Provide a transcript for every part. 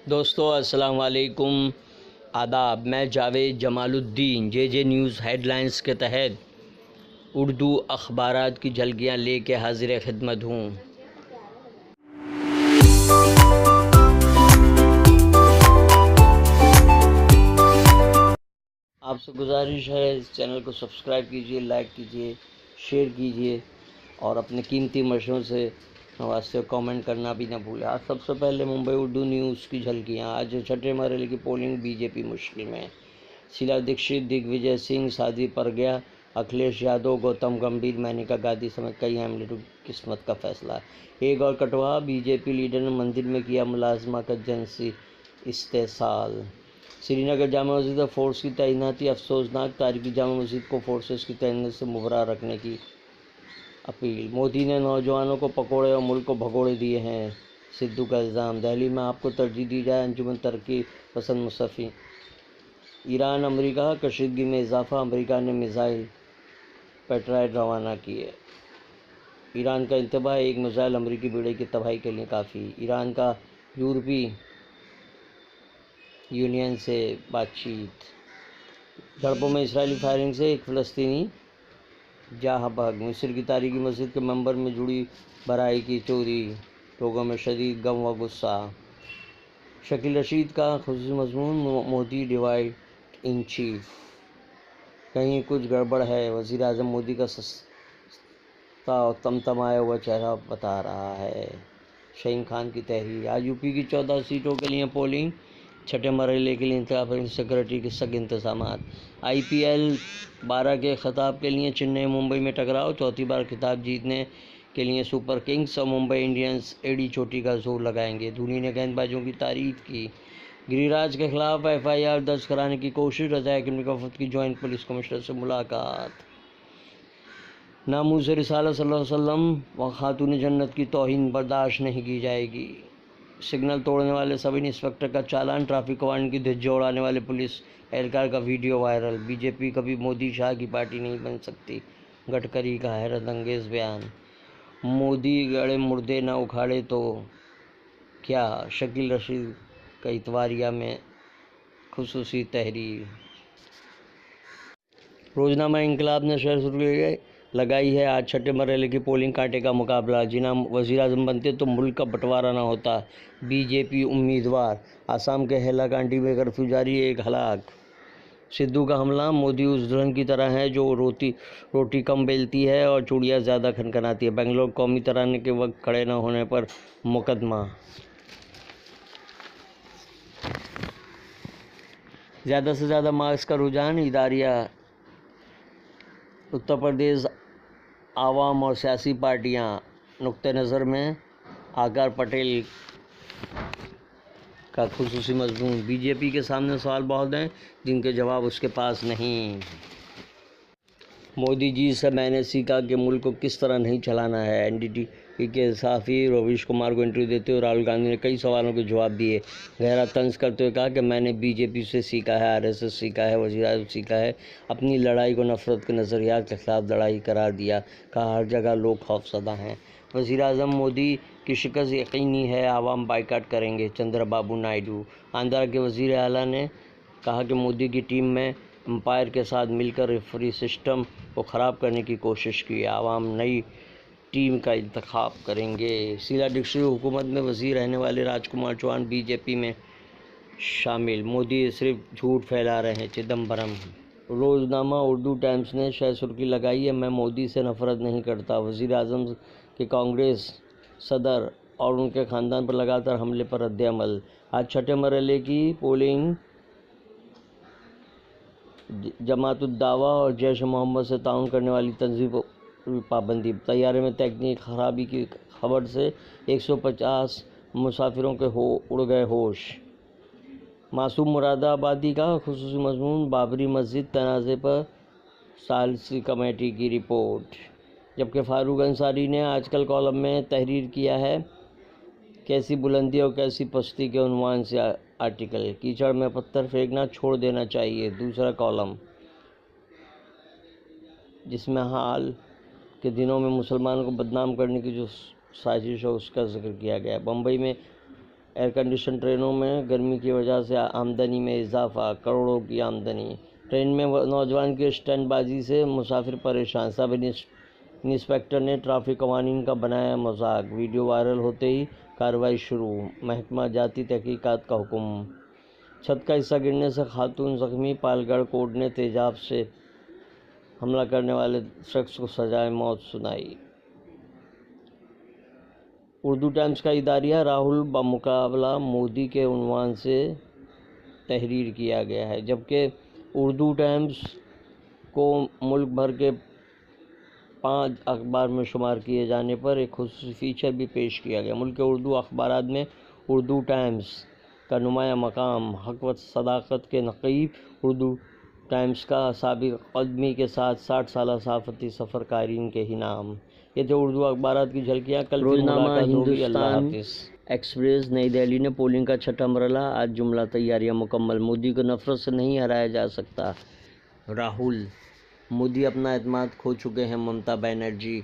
دوستو السلام علیکم، آداب۔ میں جاوید جمال الدین جے نیوز ہیڈ لائنز کے تحت اردو اخبارات کی جھلکیاں لے کے حاضر خدمت ہوں۔ آپ سے گزارش ہے اس چینل کو سبسکرائب کیجیے، لائک کیجیے، شیئر کیجیے اور اپنے قیمتی مشوروں سے واسطے کامنٹ کرنا بھی نہ بھولیں۔ آج سب سے پہلے ممبئی اردو نیوز کی جھلکیاں۔ آج چھٹے مرحلے کی پولنگ بی جے پی مشکل میں۔ شیلا دیکشت، دگ وجے سنگھ، سادھی پرگیہ، اکھلیش یادو، گوتم گمبھیر، مینیکا گاندھی سمیت کئی اہم لیڈروں کی قسمت کا فیصلہ۔ ایک اور کٹوا، بی جے پی لیڈر نے مندر میں کیا ملازمہ کا جنسی استحصال۔ سری نگر جامع مسجد میں فورس کی تعیناتی افسوسناک، تاریخی جامع مسجد کو فورسز کی تعیناتی سے مبرا رکھنے کی اپیل۔ مودی نے نوجوانوں کو پکوڑے اور ملک کو بھگوڑے دیے ہیں، سدھو کا الزام۔ دہلی میں آپ کو ترجیح دی جائے، انجمن ترقی پسند مصنفین۔ ایران امریکہ کشیدگی میں اضافہ، امریکہ نے میزائل پیٹرائٹ روانہ کیے۔ ایران کا انتباہ، ایک میزائل امریکی بیڑے کی تباہی کے لیے کافی۔ ایران کا یورپی یونین سے بات چیت۔ جھڑپوں میں اسرائیلی فائرنگ سے ایک فلسطینی جاں بحق۔ مصر کی تاریخی مسجد کے منبر میں جڑی برائی کی چوری، لوگوں میں شدید غم و غصہ۔ شکیل رشید کا خصوصی مضمون، مودی ڈیوائڈ ان چیف، کہیں کچھ گڑبڑ ہے، وزیر اعظم مودی کا سستا اور تمتمایا ہوا چہرہ بتا رہا ہے۔ شہین خان کی تحریر۔ آج یو پی کی 14 سیٹوں کے لیے پولنگ، چھٹے مرحلے کے لیے انتخابی سیکورٹی کے سخت انتظامات۔ آئی پی ایل 12 کے خطاب کے لیے چنئی ممبئی میں ٹکراؤ، چوتھی بار خطاب جیتنے کے لیے سپر کنگز اور ممبئی انڈینز ایڑی چوٹی کا زور لگائیں گے۔ دھونی نے گیند بازوں کی تعریف کی۔ گری راج کے خلاف ایف آئی آر درج کرانے کی کوشش، رضا حکیمی کا وفد کی جوائنٹ پولیس کمشنر سے ملاقات۔ ناموس رسالت صلی اللہ علیہ وسلم و خاتون جنت کی توہین برداشت نہیں کی جائے گی۔ سگنل توڑنے والے سب انسپکٹر کا چالان، ٹریفک قوانین کی دھجیاں اڑانے والے پولیس اہلکار کا ویڈیو وائرل۔ بی جے پی کبھی مودی شاہ کی پارٹی نہیں بن سکتی، گڈکری کا حیرت انگیز بیان۔ مودی گڑے مردے نہ اکھاڑے تو کیا، شکیل رشید کا اتواریہ میں خصوصی تحریر۔ روزنامہ انقلاب نے شرح سرخی لگائی ہے، آج چھٹے مرحلے کی پولنگ کانٹے کا مقابلہ، جناح وزیر اعظم بنتے تو ملک کا بٹوارا نہ ہوتا، بی جے پی امیدوار۔ آسام کے ہیلا کانٹی میں کرفیو جاری، ایک ہلاک۔ سدھو کا حملہ، مودی اس دلہن کی طرح ہیں جو روٹی کم بیلتی ہے اور چوڑیاں زیادہ کھنکھناتی ہے۔ بنگلور قومی ترانے کے وقت کھڑے نہ ہونے پر مقدمہ۔ زیادہ سے زیادہ ماسک کا رجحان، اداریہ۔ اتر پردیش عوام اور سیاسی پارٹیاں نقطہ نظر میں، آکار پٹیل کا خصوصی مضمون۔ بی جے پی کے سامنے سوال بہت ہیں جن کے جواب اس کے پاس نہیں۔ مودی جی سے میں نے سیکھا کہ ملک کو کس طرح نہیں چلانا ہے۔ این ڈی ٹی وی کے صحافی رویش کمار کو انٹرویو دیتے ہوئے راہل گاندھی نے کئی سوالوں کے جواب دیے، گہرا طنز کرتے ہوئے کہا کہ میں نے بی جے پی سے سیکھا ہے، آر ایس ایس سیکھا ہے، وزیر اعظم سیکھا ہے۔ اپنی لڑائی کو نفرت کے نظریات کے خلاف لڑائی قرار دیا، کہا ہر جگہ لوگ خوفزدہ ہیں۔ وزیر اعظم مودی کی شکست یقینی ہے، عوام بائیکاٹ کریں گے، چندرا بابو نائیڈو۔ آندھرا کے وزیر اعلیٰ نے کہا کہ مودی کی ٹیم میں امپائر کے ساتھ مل کر ریفری سسٹم کو خراب کرنے کی کوشش کی، عوام نئی ٹیم کا انتخاب کریں گے۔ شیلا دیکشت حکومت میں وزیر رہنے والے راج کمار چوہان بی جے پی میں شامل، مودی صرف جھوٹ پھیلا رہے ہیں، چدمبرم۔ روزنامہ اردو ٹائمز نے شرح سرخی لگائی ہے، میں مودی سے نفرت نہیں کرتا، وزیر اعظم کے کانگریس صدر اور ان کے خاندان پر لگاتار حملے پر رد عمل۔ آج چھٹے مرحلے کی پولنگ، جماعت الدعوہ اور جیش محمد سے تعاون کرنے والی تنظیم پر پابندی۔ طیارے میں تکنیکی خرابی کی خبر سے 150 مسافروں کے اڑ گئے ہوش۔ معصوم مراد آبادی کا خصوصی مضمون، بابری مسجد تنازع پر ثالثی کمیٹی کی رپورٹ۔ جبکہ فاروق انصاری نے آج کل کالم میں تحریر کیا ہے، کیسی بلندی اور کیسی پستی کے عنوان سے آرٹیکل، کیچڑ میں پتھر پھینکنا چھوڑ دینا چاہیے، دوسرا کالم، جس میں حال کے دنوں میں مسلمانوں کو بدنام کرنے کی جو سازش ہے اس کا ذکر کیا گیا ہے۔ بمبئی میں ایئر کنڈیشن ٹرینوں میں گرمی کی وجہ سے آمدنی میں اضافہ، کروڑوں کی آمدنی۔ ٹرین میں نوجوان کی اسٹنٹ بازی سے مسافر پریشان، سب انسپکٹر نے ٹریفک قوانین کا بنایا مذاق، ویڈیو وائرل ہوتے ہی کارروائی شروع، محکمہ جاتی تحقیقات کا حکم۔ چھت کا حصہ گرنے سے خاتون زخمی، پالگڑھ کورٹ نے تیزاب سے حملہ کرنے والے شخص کو سزائے موت سنائی۔ اردو ٹائمز کا اداریہ راہل بمقابلہ مودی کے عنوان سے تحریر کیا گیا ہے، جبکہ اردو ٹائمز کو ملک بھر کے 5 اخبار میں شمار کیے جانے پر ایک خصوصی فیچر بھی پیش کیا گیا۔ ملک کے اردو اخبارات میں اردو ٹائمز کا نمایاں مقام۔ حق و صداقت کے نقیب اردو ٹائمز کا سابق قدمی کے ساتھ 60 سالہ صحافتی سفر قائرین کے ہی نام۔ یہ تھے اردو اخبارات کی جھلکیاں، کل پھر ملاقات ہوگی، اللہ حافظ۔ ایکسپریس، نئی دہلی نے پولنگ کا چھٹا مرحلہ، آج جملہ تیاریاں مکمل، مودی کو نفرت سے نہیں ہرایا جا سکتا، راہل۔ مودی اپنا اعتماد کھو چکے ہیں، ممتا بنرجی۔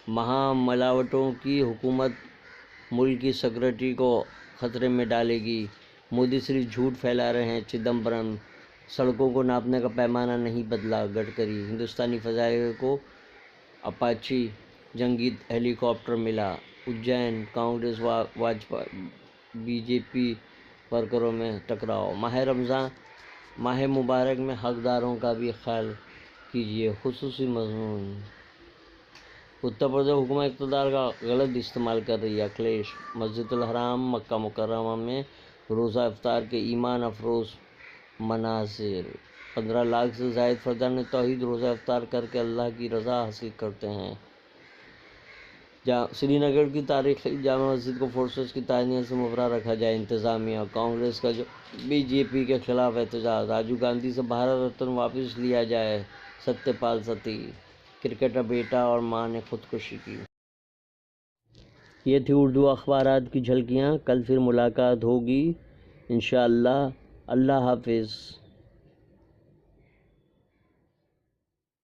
مہا ملاوٹوں کی حکومت ملک کی سیکورٹی کو خطرے میں ڈالے گی، مودی صرف جھوٹ پھیلا رہے ہیں، چدمبرم۔ سڑکوں کو ناپنے کا پیمانہ نہیں بدلا، گڈکری۔ ہندوستانی فضائیہ کو اپاچی جنگی ہیلی کاپٹر ملا، اجین۔ کانگریس بی جے پی ورکروں میں ٹکراؤ۔ ماہ رمضان، ماہ مبارک میں حقداروں کا بھی خیال کیجیے، خصوصی مضمون۔ اتر پردیش حکومت اقتدار کا غلط استعمال کر رہی ہے، اکھلیش۔ مسجد الحرام مکہ مکرمہ میں روزہ افطار کے ایمان افروز مناظر، 15 لاکھ سے زائد فردان توحید روزہ افطار کر کے اللہ کی رضا حاصل کرتے ہیں۔ سری نگر کی تاریخی جامع مسجد کو فورسز کی تعینات سے مبرا رکھا جائے، انتظامیہ۔ کانگریس کا بی جے پی کے خلاف احتجاج، راجیو گاندھی سے بھارت رتن واپس لیا جائے، ستیہ پال ستی۔ کرکٹر بیٹا اور ماں نے خودکشی کی۔ یہ تھی اردو اخبارات کی جھلکیاں، کل پھر ملاقات ہوگی انشاءاللہ، اللہ حافظ۔